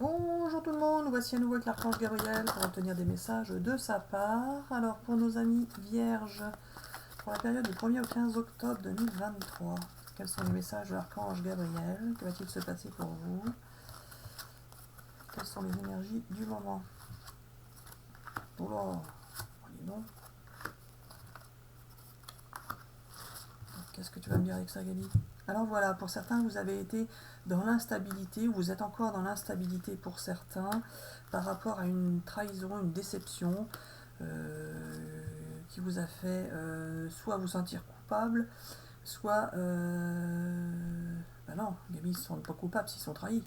Bonjour tout le monde, voici à nouveau avec l'archange Gabriel pour obtenir des messages de sa part. Alors pour nos amis vierges, pour la période du 1er au 15 octobre 2023, quels sont les messages de l'archange Gabriel? Que va-t-il se passer pour vous? Quelles sont les énergies du moment? Oula, dis donc. Qu'est-ce que tu vas me dire avec ça, Gabi? Alors voilà, pour certains, vous avez été dans l'instabilité, ou vous êtes encore dans l'instabilité pour certains, par rapport à une trahison, une déception, qui vous a fait soit vous sentir coupable, soit... non, Gabi, ils ne sont pas coupables s'ils sont trahis.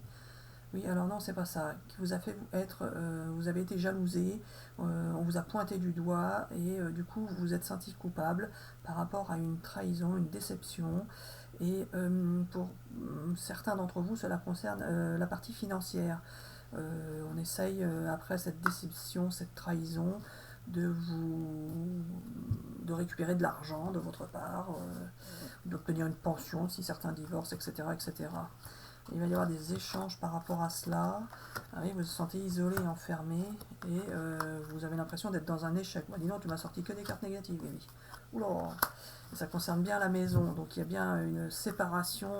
Oui, alors non, c'est pas ça. Qui vous a fait être, vous avez été jalousé, on vous a pointé du doigt et du coup vous vous êtes senti coupable par rapport à une trahison, une déception. Et pour certains d'entre vous, cela concerne la partie financière. On essaye après cette déception, cette trahison, de récupérer de l'argent de votre part, d'obtenir une pension si certains divorcent, etc., etc. Il va y avoir des échanges par rapport à cela. Ah oui, vous vous sentez isolé et enfermé et vous avez l'impression d'être dans un échec. Dis non, tu m'as sorti que des cartes négatives, Gaby. Oula, ça concerne bien la maison, donc il y a bien une séparation,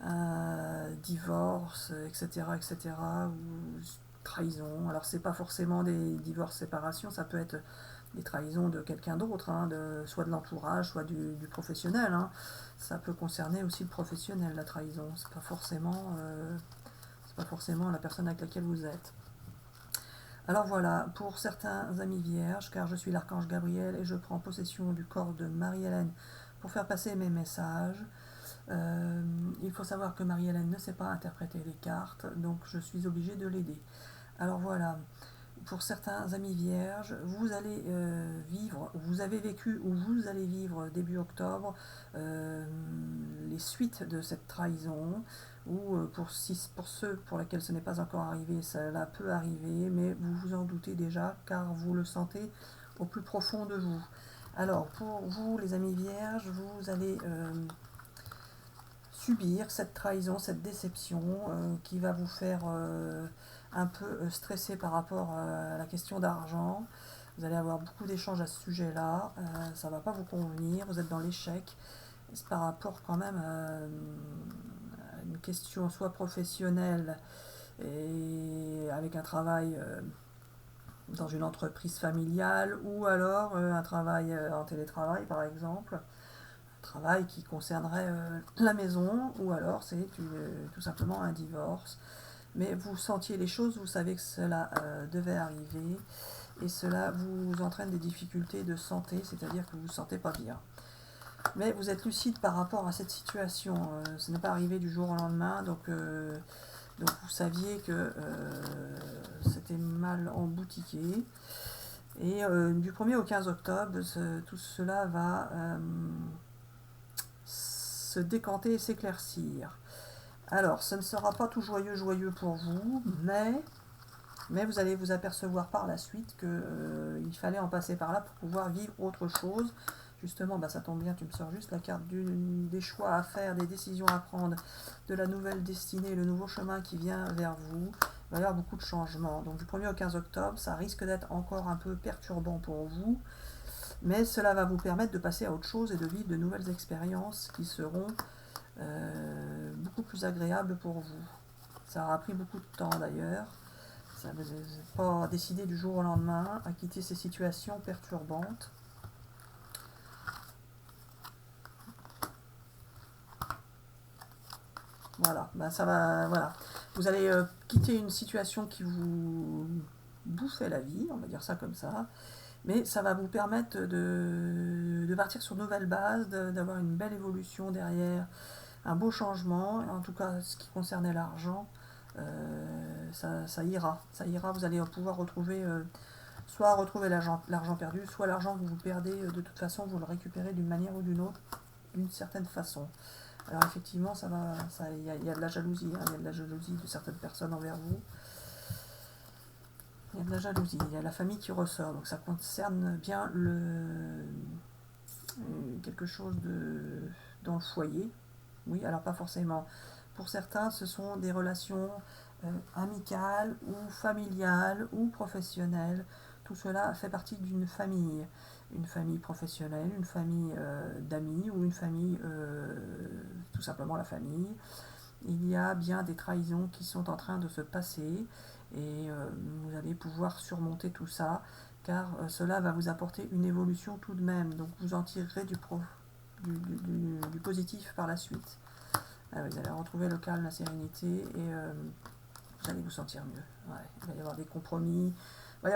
un divorce, etc., etc., ou trahison. Alors c'est pas forcément des divorces, séparations, ça peut être des trahisons de quelqu'un d'autre, hein, soit de l'entourage, soit du professionnel. Hein. Ça peut concerner aussi le professionnel, la trahison. C'est pas forcément la personne avec laquelle vous êtes. Alors voilà, pour certains amis vierges, car je suis l'archange Gabriel et je prends possession du corps de Marie-Hélène pour faire passer mes messages. Il faut savoir que Marie-Hélène ne sait pas interpréter les cartes, donc je suis obligée de l'aider. Alors voilà, pour certains amis vierges, vous allez vivre, vous avez vécu ou vous allez vivre début octobre les suites de cette trahison, ou pour ceux pour lesquels ce n'est pas encore arrivé, cela peut arriver, mais vous vous en doutez déjà car vous le sentez au plus profond de vous. Alors pour vous les amis vierges, vous allez subir cette trahison, cette déception qui va vous faire un peu stresser par rapport à la question d'argent. Vous allez avoir beaucoup d'échanges à ce sujet-là, ça ne va pas vous convenir, vous êtes dans l'échec. C'est par rapport quand même à une question soit professionnelle et avec un travail dans une entreprise familiale, ou alors un travail en télétravail par exemple, travail qui concernerait la maison, ou alors c'est tout simplement un divorce. Mais vous sentiez les choses, vous savez que cela devait arriver, et cela vous entraîne des difficultés de santé, c'est-à-dire que vous ne vous sentez pas bien. Mais vous êtes lucide par rapport à cette situation, ce n'est pas arrivé du jour au lendemain, donc vous saviez que c'était mal emboutiqué. Et du 1er au 15 octobre, tout cela va se décanter et s'éclaircir. Alors, ce ne sera pas tout joyeux pour vous, mais vous allez vous apercevoir par la suite qu'il fallait en passer par là pour pouvoir vivre autre chose. Justement, ça tombe bien, tu me sors juste la carte des choix à faire, des décisions à prendre, de la nouvelle destinée, le nouveau chemin qui vient vers vous. Il va y avoir beaucoup de changements. Donc du 1er au 15 octobre, ça risque d'être encore un peu perturbant pour vous, mais cela va vous permettre de passer à autre chose et de vivre de nouvelles expériences qui seront beaucoup plus agréables pour vous. Ça aura pris beaucoup de temps d'ailleurs. Ça ne vous est pas décidé du jour au lendemain à quitter ces situations perturbantes. Voilà, ça va, voilà. Vous allez quitter une situation qui vous bouffait la vie, on va dire ça comme ça, mais ça va vous permettre de partir sur de nouvelles bases, d'avoir une belle évolution derrière, un beau changement. En tout cas, ce qui concernait l'argent, ça ira, vous allez pouvoir retrouver soit retrouver l'argent perdu, soit l'argent que vous perdez, de toute façon vous le récupérez d'une manière ou d'une autre, d'une certaine façon. Alors effectivement, il y a de la jalousie, hein, il y a de la jalousie de certaines personnes envers vous. Il y a de la jalousie, il y a la famille qui ressort, donc ça concerne bien quelque chose dans le foyer. Oui, alors pas forcément. Pour certains, ce sont des relations amicale ou familiale ou professionnelle. Tout cela fait partie d'une famille. Une famille professionnelle, une famille d'amis ou une famille, tout simplement la famille. Il y a bien des trahisons qui sont en train de se passer et vous allez pouvoir surmonter tout ça car cela va vous apporter une évolution tout de même. Donc vous en tirerez du positif par la suite. Vous allez retrouver le calme, la sérénité et vous allez vous sentir mieux. Ouais, il va y avoir des compromis. Vous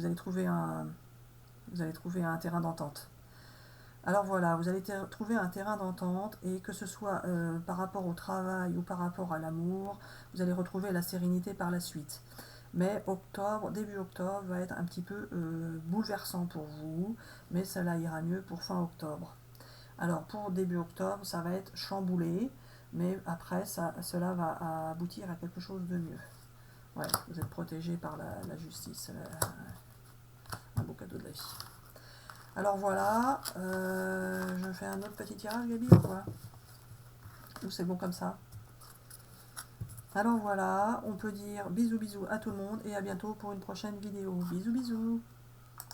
allez trouver un terrain d'entente. Alors voilà, vous allez trouver un terrain d'entente et que ce soit par rapport au travail ou par rapport à l'amour, vous allez retrouver la sérénité par la suite. Mais début octobre va être un petit peu bouleversant pour vous, mais cela ira mieux pour fin octobre. Alors pour début octobre, ça va être chamboulé, mais après cela va aboutir à quelque chose de mieux. Ouais, vous êtes protégé par la justice, un beau cadeau de la vie. Alors voilà, je fais un autre petit tirage, Gabi, ou quoi? Ou c'est bon comme ça? Alors voilà, on peut dire bisous bisous à tout le monde et à bientôt pour une prochaine vidéo. Bisous bisous.